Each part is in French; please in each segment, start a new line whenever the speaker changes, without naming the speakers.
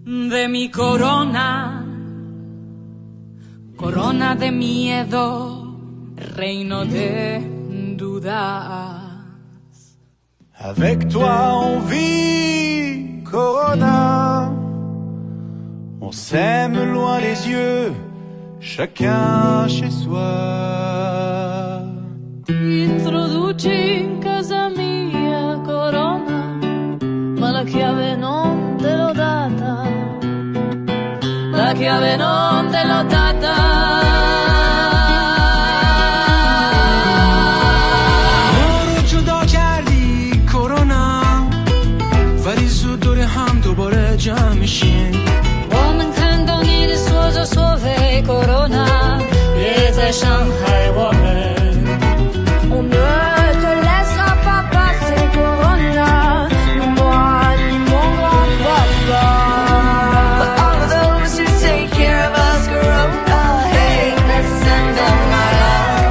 de mi corona, corona de miedo, reino de dudas.
Avec toi on vit, Corona. On s'aime loin les yeux, chacun chez soi.
Ti introduci in casa mia, Corona, ma la chiave non te l'ho data. La chiave non te l'ho data.
جمع میشین
我们看到你的所作所为 Corona 也在伤害我们 On ne te laissera pas passer Corona Ni moi ni mon grand-papa For all of those who take care of us Corona Hey, let's send them my love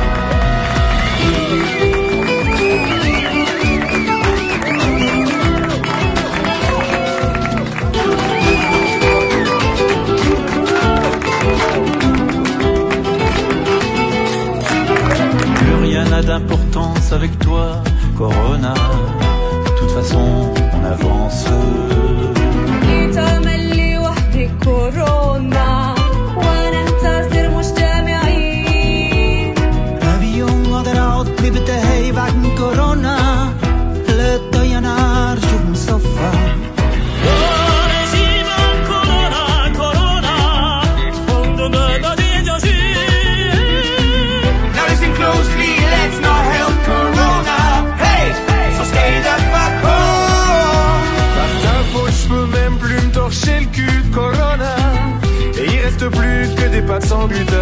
d'importance avec toi, Corona. De toute façon, on avance.
تملي وحدي كورونا وننتصر مجتمعين
Avion غادر ببتهي بعد كورونا لا طيانا شوف مصفى
Plus que des pâtes sans gluten.